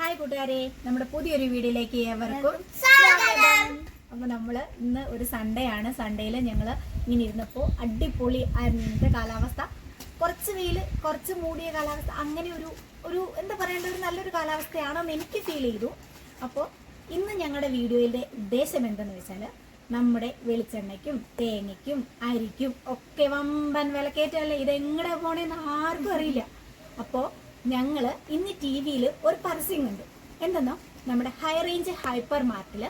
Hi കൂട്ടുകാരെ, നമ്മുടെ പുതിയൊരു വീഡിയോയിലേക്ക് ഏവർക്കും സ്വാഗതം. അപ്പോൾ നമ്മൾ ഇന്ന് ഒരു സൺഡേ ആണ്. സൺഡേയിൽ ഞങ്ങൾ ഇങ്ങനെ ഇരുന്നപ്പോൾ അടിപൊളി ആയിരുന്നു ഇന്നത്തെ കാലാവസ്ഥ. കുറച്ച് വെയിൽ, കുറച്ച് മൂടിയ കാലാവസ്ഥ, അങ്ങനെ ഒരു എന്താ പറയേണ്ട ഒരു നല്ലൊരു കാലാവസ്ഥയാണെന്ന് എനിക്ക് ഫീൽ ചെയ്തു. അപ്പോൾ ഇന്ന് ഞങ്ങളുടെ വീഡിയോയുടെ ഉദ്ദേശം എന്തെന്ന് വെച്ചാൽ, നമ്മുടെ വെളിച്ചെണ്ണയ്ക്കും തേങ്ങയ്ക്കും അരിക്കും ഒക്കെ വമ്പൻ വിലക്കയറ്റമല്ലേ. ഇതെങ്ങനെ പോണേന്ന് ആർക്കും അറിയില്ല. അപ്പോൾ ഞങ്ങൾ ഇന്ന് ടി വിയിൽ ഒരു പരസ്യം കണ്ടു. എന്തെന്നോ, നമ്മുടെ ഹൈ റേഞ്ച് ഹൈപ്പർ മാർട്ടിൽ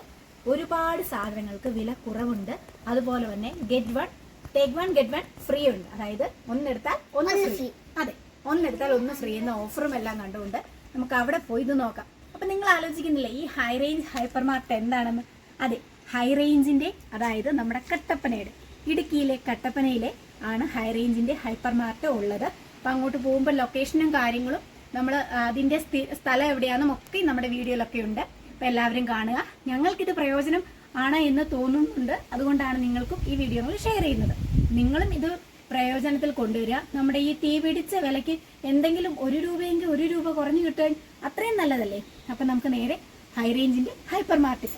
ഒരുപാട് സാധനങ്ങൾക്ക് വില കുറവുണ്ട്. അതുപോലെ തന്നെ take one get one free ഉണ്ട്. അതായത് ഒന്നെടുത്താൽ ഒന്ന് ഫ്രീ. അതെ, ഒന്നെടുത്താൽ ഒന്ന് ഫ്രീ എന്ന ഓഫറും എല്ലാം കണ്ടുകൊണ്ട് നമുക്ക് അവിടെ പോയി ഇത് നോക്കാം. അപ്പം നിങ്ങൾ ആലോചിക്കുന്നില്ലേ ഈ ഹൈ റേഞ്ച് ഹൈപ്പർ മാർട്ട് എന്താണെന്ന്? അതെ, ഹൈ റേഞ്ചിന്റെ, അതായത് നമ്മുടെ കട്ടപ്പനയുടെ, ഇടുക്കിയിലെ കട്ടപ്പനയിലെ ആണ് ഹൈ റേഞ്ചിന്റെ ഹൈപ്പർ മാർട്ട് ഉള്ളത്. അപ്പം അങ്ങോട്ട് പോകുമ്പോൾ ലൊക്കേഷനും കാര്യങ്ങളും നമ്മൾ അതിൻ്റെ സ്ഥലം എവിടെയാണെന്നും ഒക്കെ നമ്മുടെ വീഡിയോയിലൊക്കെ ഉണ്ട്. അപ്പം എല്ലാവരും കാണുക. ഞങ്ങൾക്കിത് പ്രയോജനം ആണ് എന്ന് തോന്നുന്നുണ്ട്. അതുകൊണ്ടാണ് നിങ്ങൾക്കും ഈ വീഡിയോകൾ ഷെയർ ചെയ്യുന്നത്. നിങ്ങളും ഇത് പ്രയോജനത്തിൽ കൊണ്ടുവരിക. നമ്മുടെ ഈ തീ പിടിച്ച വിലയ്ക്ക് എന്തെങ്കിലും ₹1 1 രൂപ കുറഞ്ഞു കിട്ടാൻ അത്രയും നല്ലതല്ലേ. അപ്പം നമുക്ക് നേരെ ഹൈ റേഞ്ചിൻ്റെ ഹൈപ്പർ മാർട്ടിൽ.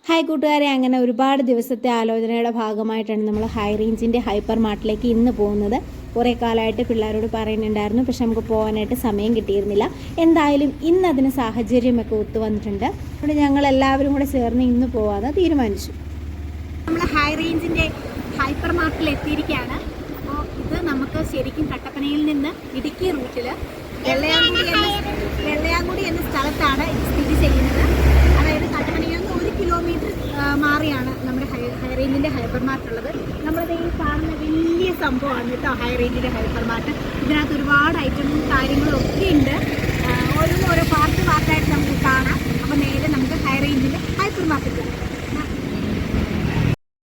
ഹായ് കൂട്ടുകാരെ, അങ്ങനെ ഒരുപാട് ദിവസത്തെ ആലോചനയുടെ ഭാഗമായിട്ടാണ് നമ്മൾ ഹൈ റേഞ്ചിൻ്റെ ഹൈപ്പർ മാർട്ടിലേക്ക് ഇന്ന് പോകുന്നത്. കുറേ കാലമായിട്ട് പിള്ളേരോട് പറയുന്നുണ്ടായിരുന്നു, പക്ഷെ നമുക്ക് പോകാനായിട്ട് സമയം കിട്ടിയിരുന്നില്ല. എന്തായാലും ഇന്ന് അതിന് സാഹചര്യമൊക്കെ ഒത്തു വന്നിട്ടുണ്ട്. അതുകൊണ്ട് ഞങ്ങൾ എല്ലാവരും കൂടെ ചേർന്ന് ഇന്ന് പോകാമെന്ന് തീരുമാനിച്ചു. നമ്മൾ ഹൈ റേഞ്ചിൻ്റെ ഹൈപ്പർ മാർട്ടിൽ എത്തിയിരിക്കുകയാണ്. അപ്പോൾ ഇത് നമുക്ക് ശരിക്കും കട്ടപ്പനയിൽ നിന്ന് ഇടുക്കി റൂട്ടിൽ വെള്ളയാങ്കുടി എന്ന സ്ഥലത്താണ് സ്ഥിതി ചെയ്യുന്നത്. അതായത് കട്ടപ്പനയിൽ നിന്ന് 1 കിലോമീറ്റർ മാറിയാണ് നമ്മുടെ ഹൈ റേഞ്ചിൻ്റെ ഹൈപ്പർ മാർട്ട് ഉള്ളത്. നമ്മളത് ഈ കാണുന്ന വലിയ സംഭവമാണ് കേട്ടോ ഹൈ റേഞ്ചിൻ്റെ ഹൈപ്പർ മാർട്ട്. ഇതിനകത്ത് ഒരുപാട് ഐറ്റംസും കാര്യങ്ങളും ഒക്കെ ഉണ്ട്. ഓരോ പാർട്ടായിട്ട് നമുക്ക് കാണാം. അപ്പോൾ നേരെ നമുക്ക് ഹൈ റേഞ്ചിൻ്റെ ഹൈപ്പർ മാർട്ടിൽ പോകാം.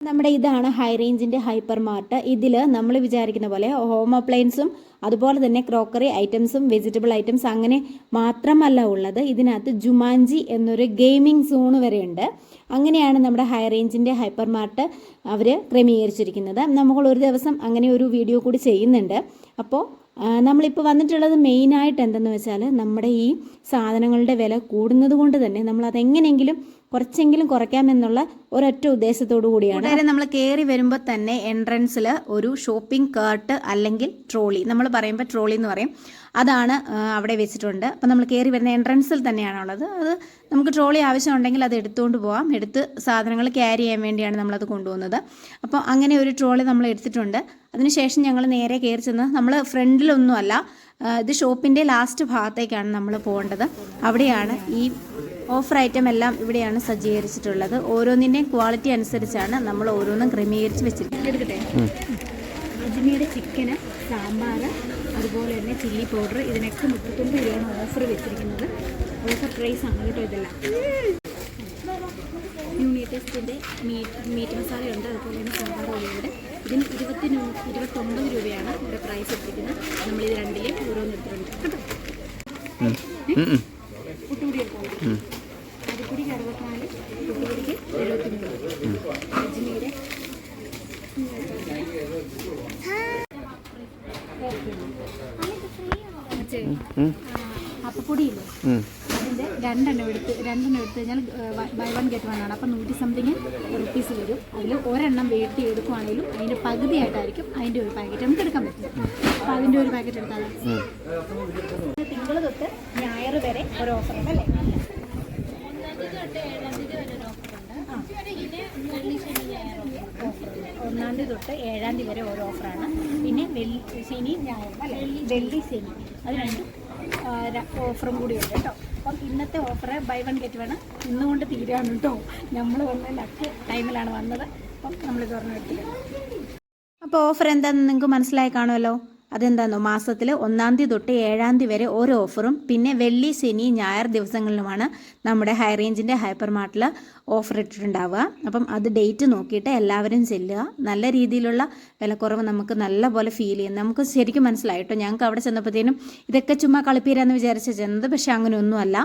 നമ്മുടെ ഇതാണ് ഹൈ റേഞ്ചിൻ്റെ ഹൈപ്പർ മാർട്ട്. ഇതിൽ നമ്മൾ വിചാരിക്കുന്ന പോലെ ഹോം അപ്ലയൻസും അതുപോലെ തന്നെ ക്രോക്കറി ഐറ്റംസും വെജിറ്റബിൾ ഐറ്റംസ് അങ്ങനെ മാത്രമല്ല ഉള്ളത്. ഇതിനകത്ത് ജുമാൻജി എന്നൊരു ഗെയിമിംഗ് സോണ് വരെയുണ്ട്. അങ്ങനെയാണ് നമ്മുടെ ഹൈ റേഞ്ചിൻ്റെ ഹൈപ്പർ മാർട്ട് അവർ ക്രമീകരിച്ചിരിക്കുന്നത്. നമ്മൾ ഒരു ദിവസം അങ്ങനെ ഒരു വീഡിയോ കൂടി ചെയ്യുന്നുണ്ട്. അപ്പോൾ നമ്മളിപ്പോൾ വന്നിട്ടുള്ളത് മെയിനായിട്ട് എന്തെന്ന് വെച്ചാൽ, നമ്മുടെ ഈ സാധനങ്ങളുടെ വില കൂടുന്നത് കൊണ്ട് തന്നെ നമ്മളതെങ്ങനെയെങ്കിലും കുറച്ചെങ്കിലും കുറയ്ക്കാമെന്നുള്ള ഒരൊറ്റ ഉദ്ദേശത്തോടു കൂടിയാണ്. നമ്മൾ കയറി വരുമ്പോൾ തന്നെ എൻട്രൻസിൽ ഒരു ഷോപ്പിംഗ് കാർട്ട് അല്ലെങ്കിൽ ട്രോളി, നമ്മൾ പറയുമ്പോൾ ട്രോളി എന്ന് പറയും, അതാണ് അവിടെ വെച്ചിട്ടുണ്ട്. അപ്പം നമ്മൾ കയറി വരുന്ന എൻട്രൻസിൽ തന്നെയാണുള്ളത്. അത് നമുക്ക് ട്രോളി ആവശ്യമുണ്ടെങ്കിൽ അത് എടുത്തുകൊണ്ട് പോകാം. എടുത്ത് സാധനങ്ങൾ ക്യാരി ചെയ്യാൻ വേണ്ടിയാണ് നമ്മളത് കൊണ്ടുപോകുന്നത്. അപ്പോൾ അങ്ങനെ ഒരു ട്രോളി നമ്മൾ എടുത്തിട്ടുണ്ട്. അതിനുശേഷം ഞങ്ങൾ നേരെ കയറി ചെന്ന്, നമ്മൾ ഫ്രണ്ടിലൊന്നുമല്ല, ഇത് ഷോപ്പിൻ്റെ ലാസ്റ്റ് ഭാഗത്തേക്കാണ് നമ്മൾ പോകേണ്ടത്. അവിടെയാണ് ഈ ഓഫർ ഐറ്റം എല്ലാം ഇവിടെയാണ് സജ്ജീകരിച്ചിട്ടുള്ളത്. ഓരോന്നിൻ്റെയും ക്വാളിറ്റി അനുസരിച്ചാണ് നമ്മൾ ഓരോന്നും ക്രമീകരിച്ച് വെച്ചിരിക്കുന്നത്. എടുക്കട്ടെ, അജ്മീയുടെ ചിക്കന്, സാമ്പാർ, അതുപോലെ തന്നെ ചില്ലി പൗഡർ, ഇതിനൊക്കെ 39 രൂപയാണ് ഓഫർ വെച്ചിരിക്കുന്നത്. ഓഫർ പ്രൈസ് ആണ് കേട്ടോ ഇതെല്ലാം. യൂണിറ്റേസ്റ്റിൻ്റെ മീറ്റ് മസാലയുണ്ട്, അതുപോലെ തന്നെ സാമ്പാർ ഓയിലുണ്ട്. ഇതിന് 29 രൂപയാണ് ഇവിടെ പ്രൈസ് എടുത്തിരിക്കുന്നത്. നമ്മളിത് രണ്ടിലും ഓരോന്നെടുത്തിട്ടുണ്ട് കേട്ടോ. പുട്ടുപൊടി എടുക്കാം, അരിപ്പൊടിക്ക് 64, പുട്ടുപൊടിക്ക് 73. അജ്മീയുടെ അപ്പപ്പൊടിയില്ലേ, അതിൻ്റെ രണ്ടെണ്ണം എടുത്ത് കഴിഞ്ഞാൽ ബൈ വൺ ഗെറ്റ് വൺ ആണ്. അപ്പം 100 സംതിങ് റുപ്പീസ് വരും. അതിൽ ഒരെണ്ണം വീട്ടിൽ എടുക്കുവാണെങ്കിലും അതിൻ്റെ പകുതിയായിട്ടായിരിക്കും അതിൻ്റെ ഒരു പാക്കറ്റ് നമുക്ക് എടുക്കാൻ പറ്റും. അപ്പോൾ അതിൻ്റെ ഒരു പാക്കറ്റ് എടുത്താൽ തിങ്കൾ തൊട്ട് ഞായർ വരെ ഒരു ഓഫറുണ്ട് അല്ലേ? 1 തൊട്ട് 7 വരെ ഓരോ ഓഫറാണ്. പിന്നെ ശനി ഞായറും അല്ലേ, വെള്ളി ശനി, അത് രണ്ടും ഓഫറും കൂടി ഉണ്ട് കേട്ടോ. അപ്പം ഇന്നത്തെ ഓഫർ ബൈ വൺ ഗെറ്റ് വേണം, ഇന്നുകൊണ്ട് തീരാണ് കേട്ടോ. നമ്മൾ വന്ന ലക്ക് ടൈമിലാണ് വന്നത്. അപ്പം നമ്മളിത് പറഞ്ഞെടുത്ത്. അപ്പോൾ ഓഫർ എന്താണെന്ന് നിങ്ങൾക്ക് മനസ്സിലായി കാണുമല്ലോ. അതെന്താണെന്നോ, മാസത്തിൽ 1 തൊട്ട് 7 വരെ ഓരോ ഓഫറും, പിന്നെ വെള്ളി ശനി ഞായർ ദിവസങ്ങളിലുമാണ് നമ്മുടെ ഹൈ റേഞ്ചിൻ്റെ ഹൈപ്പർ മാർട്ടിൽ ഓഫർ ഇട്ടിട്ടുണ്ടാവുക. അപ്പം അത് ഡേറ്റ് നോക്കിയിട്ട് എല്ലാവരും ചെല്ലുക. നല്ല രീതിയിലുള്ള വിലക്കുറവ് നമുക്ക് നല്ലപോലെ ഫീൽ ചെയ്യും. നമുക്ക് ശരിക്കും മനസ്സിലായി കേട്ടോ. ഞങ്ങൾക്ക് അവിടെ ചെന്നപ്പോഴത്തേനും ഇതൊക്കെ ചുമ്മാ കളിപ്പീരാന്ന് വിചാരിച്ച് ചെന്നത്, പക്ഷെ അങ്ങനെയൊന്നുമല്ല.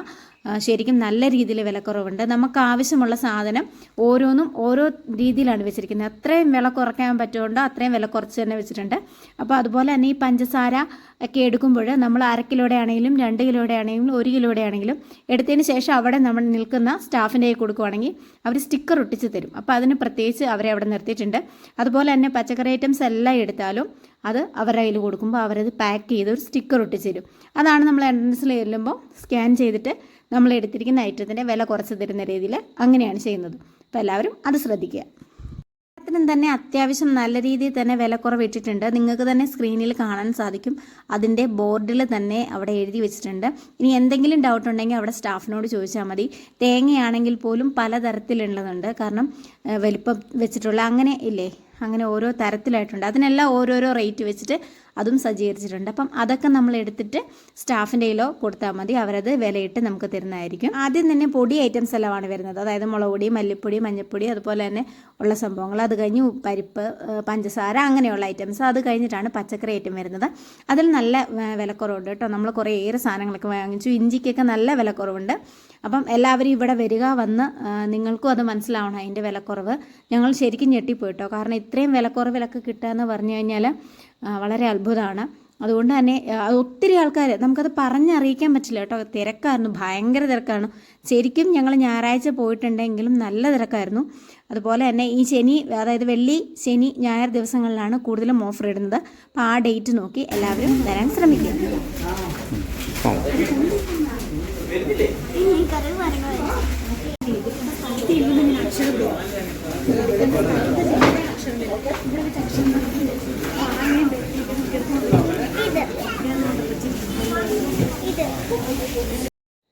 ശരിക്കും നല്ല രീതിയിൽ വിലക്കുറവുണ്ട്. നമുക്ക് ആവശ്യമുള്ള സാധനം ഓരോന്നും ഓരോ രീതിയിലാണ് വെച്ചിരിക്കുന്നത്. അത്രയും വില കുറയ്ക്കാൻ പറ്റുകൊണ്ടോ അത്രയും വില കുറച്ച് തന്നെ വെച്ചിട്ടുണ്ട്. അപ്പോൾ അതുപോലെ തന്നെ ഈ പഞ്ചസാര ഒക്കെ എടുക്കുമ്പോൾ നമ്മൾ 1/2 കിലോയുടെ ആണെങ്കിലും 2 കിലോയുടെ ആണെങ്കിലും 1 കിലോയുടെ ആണെങ്കിലും എടുത്തതിന് ശേഷം അവിടെ നമ്മൾ നിൽക്കുന്ന സ്റ്റാഫിൻ്റെ കയ്യിൽ കൊടുക്കുവാണെങ്കിൽ അവർ സ്റ്റിക്കർ ഒട്ടിച്ച് തരും. അപ്പോൾ അതിന് പ്രത്യേകിച്ച് അവരെ അവിടെ നിർത്തിയിട്ടുണ്ട്. അതുപോലെ തന്നെ പച്ചക്കറി ഐറ്റംസ് എല്ലാം എടുത്താലും അത് അവരുടെ കയ്യിൽ കൊടുക്കുമ്പോൾ അവരത് പാക്ക് ചെയ്ത് ഒരു സ്റ്റിക്കർ ഒട്ടിച്ച് തരും. അതാണ് നമ്മൾ എൻട്രൻസിൽ ചെല്ലുമ്പോൾ സ്കാൻ ചെയ്തിട്ട് നമ്മൾ എടുത്തിരിക്കുന്ന ഐറ്റത്തിൻ്റെ വില കുറച്ച് തരുന്ന രീതിയിൽ അങ്ങനെയാണ് ചെയ്യുന്നത്. അപ്പോൾ എല്ലാവരും അത് ശ്രദ്ധിക്കുക. ത്തിനും തന്നെ അത്യാവശ്യം നല്ല രീതിയിൽ തന്നെ വിലക്കുറവ് ഇട്ടിട്ടുണ്ട്. നിങ്ങൾക്ക് തന്നെ സ്ക്രീനിൽ കാണാൻ സാധിക്കും. അതിൻ്റെ ബോർഡിൽ തന്നെ അവിടെ എഴുതി വെച്ചിട്ടുണ്ട്. ഇനി എന്തെങ്കിലും ഡൗട്ട് ഉണ്ടെങ്കിൽ അവിടെ സ്റ്റാഫിനോട് ചോദിച്ചാൽ മതി. തേങ്ങയാണെങ്കിൽ പോലും പലതരത്തിലുള്ളതുണ്ട്. കാരണം വലിപ്പം വെച്ചിട്ടുള്ള അങ്ങനെ ഇല്ലേ, അങ്ങനെ ഓരോ തരത്തിലായിട്ടുണ്ട്. അതിനെല്ലാം ഓരോരോ റേറ്റ് വെച്ചിട്ട് അതും സജ്ജീകരിച്ചിട്ടുണ്ട്. അപ്പം അതൊക്കെ നമ്മൾ എടുത്തിട്ട് സ്റ്റാഫിൻ്റെ കയ്യിലോ കൊടുത്താൽ മതി. അവരത് വിലയിട്ട് നമുക്ക് തരുന്നതായിരിക്കും. ആദ്യം തന്നെ പൊടി ഐറ്റംസ് എല്ലാമാണ് വരുന്നത്. അതായത് മുളക് പൊടി, മല്ലിപ്പൊടി, മഞ്ഞൾപ്പൊടി, അതുപോലെ തന്നെ ഉള്ള സംഭവങ്ങൾ. അത് കഴിഞ്ഞ് പരിപ്പ്, പഞ്ചസാര, അങ്ങനെയുള്ള ഐറ്റംസ്. അത് കഴിഞ്ഞിട്ടാണ് പച്ചക്കറി ഐറ്റം വരുന്നത്. അതിൽ നല്ല വിലക്കുറവുണ്ട് കേട്ടോ. നമ്മൾ കുറേയേറെ സാധനങ്ങളൊക്കെ വാങ്ങിച്ചു. ഇഞ്ചിക്കൊക്കെ നല്ല വിലക്കുറവുണ്ട്. അപ്പം എല്ലാവരും ഇവിടെ വരിക, വന്ന് നിങ്ങൾക്കും അത് മനസ്സിലാവണം അതിൻ്റെ വിലക്കുറവ്. ഞങ്ങൾ ശരിക്കും ഞെട്ടിപ്പോയിട്ടോ. കാരണം ഇത്രയും വിലക്കുറവിലൊക്കെ കിട്ടുക എന്ന് പറഞ്ഞു കഴിഞ്ഞാൽ വളരെ അത്ഭുതമാണ്. അതുകൊണ്ട് തന്നെ ഒത്തിരി ആൾക്കാർ, നമുക്കത് പറഞ്ഞറിയിക്കാൻ പറ്റില്ല കേട്ടോ. തിരക്കായിരുന്നു, ഭയങ്കര തിരക്കായിരുന്നു. ശരിക്കും ഞങ്ങൾ ഞായറാഴ്ച പോയിട്ടുണ്ടെങ്കിലും നല്ല തിരക്കായിരുന്നു. അതുപോലെ തന്നെ ഈ ശനി, അതായത് വെള്ളി, ശനി, ഞായർ ദിവസങ്ങളിലാണ് കൂടുതലും ഓഫർ ഇടുന്നത്. അപ്പോൾ ആ ഡേറ്റ് നോക്കി എല്ലാവരും വരാൻ ശ്രമിക്കുക.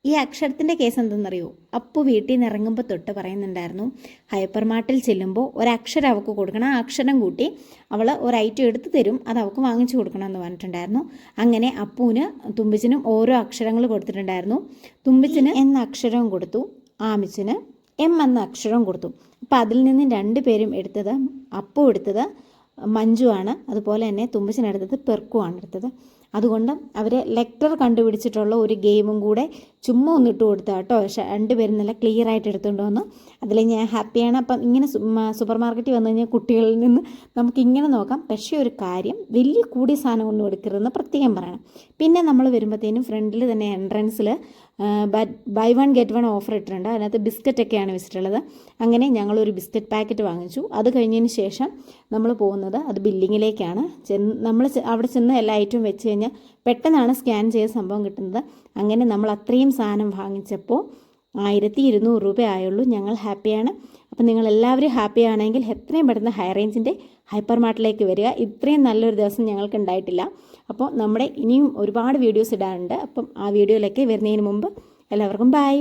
ഈ അക്ഷരത്തിൻ്റെ കേസ് എന്തെന്നറിയോ? അപ്പു വീട്ടിൽ നിന്ന് ഇറങ്ങുമ്പോൾ തൊട്ട് പറയുന്നുണ്ടായിരുന്നു, ഹൈപ്പർ മാർട്ടിൽ ചെല്ലുമ്പോൾ ഒരക്ഷരം അവൾക്ക് കൊടുക്കണം. ആ അക്ഷരം കൂട്ടി അവൾ ഒരു ഐറ്റം എടുത്ത് തരും, അത് അവൾക്ക് വാങ്ങിച്ചു കൊടുക്കണം എന്ന് പറഞ്ഞിട്ടുണ്ടായിരുന്നു. അങ്ങനെ അപ്പുവിന് തുമ്പിച്ചിനും ഓരോ അക്ഷരങ്ങൾ കൊടുത്തിട്ടുണ്ടായിരുന്നു. തുമ്പിച്ചിന് എന്ന അക്ഷരവും കൊടുത്തു, ആമിച്ചിന് എം എന്ന അക്ഷരവും കൊടുത്തു. അപ്പോൾ അതിൽ നിന്ന് 2 പേരും എടുത്തത്, അപ്പു എടുത്തത് മഞ്ജു ആണ്, അതുപോലെ തന്നെ തുമ്പിച്ചിനെടുത്തത് പെർക്കുവാണ് എടുത്തത്. അതുകൊണ്ട് അവർ ലെറ്റർ കണ്ടുപിടിച്ചിട്ടുള്ള ഒരു ഗെയിമും കൂടെ ചുമ്മാ ഒന്നിട്ട് കൊടുത്താൽ കേട്ടോ. പക്ഷേ 2 പേരും നല്ല ക്ലിയർ ആയിട്ട് എടുത്തുകൊണ്ട് വന്നു. അതിൽ ഞാൻ ഹാപ്പിയാണ്. അപ്പം ഇങ്ങനെ സൂപ്പർ മാർക്കറ്റിൽ വന്നു കഴിഞ്ഞാൽ കുട്ടികളിൽ നിന്ന് നമുക്കിങ്ങനെ നോക്കാം. പക്ഷേ ഒരു കാര്യം, വലിയ കൂടിയ സാധനം ഒന്നും എടുക്കരുതെന്ന് പ്രത്യേകം പറയണം. പിന്നെ നമ്മൾ വരുമ്പോഴത്തേനും ഫ്രണ്ടിൽ തന്നെ എൻട്രൻസിൽ ബൈ 1 ഗെറ്റ് 1 ഓഫർ ഇട്ടിട്ടുണ്ട്. അതിനകത്ത് ബിസ്ക്കറ്റൊക്കെയാണ് വെച്ചിട്ടുള്ളത്. അങ്ങനെ ഞങ്ങളൊരു ബിസ്ക്കറ്റ് പാക്കറ്റ് വാങ്ങിച്ചു. അത് കഴിഞ്ഞതിന് ശേഷം നമ്മൾ പോകുന്നത് അത് ബില്ലിങ്ങിലേക്കാണ്. നമ്മൾ അവിടെ ചെന്ന് എല്ലാ ഐറ്റവും വെച്ച് കഴിഞ്ഞാൽ പെട്ടെന്നാണ് സ്കാൻ ചെയ്ത സംഭവം കിട്ടുന്നത്. അങ്ങനെ നമ്മൾ അത്രയും സാധനം വാങ്ങിച്ചപ്പോൾ 1200 രൂപ ആയുള്ളൂ. ഞങ്ങൾ ഹാപ്പിയാണ്. അപ്പം നിങ്ങളെല്ലാവരും ഹാപ്പി ആണെങ്കിൽ എത്രയും പെട്ടെന്ന് ഹൈ റേഞ്ചിൻ്റെ ഹൈപ്പർ മാർട്ടിലേക്ക് വരിക. ഇത്രയും നല്ലൊരു ദിവസം ഞങ്ങൾക്ക് ഉണ്ടായിട്ടില്ല. അപ്പോൾ നമ്മുടെ ഇനിയും ഒരുപാട് വീഡിയോസ് ഇടാറുണ്ട്. അപ്പം ആ വീഡിയോയിലൊക്കെ വരുന്നതിന് മുമ്പ് എല്ലാവർക്കും ബൈ.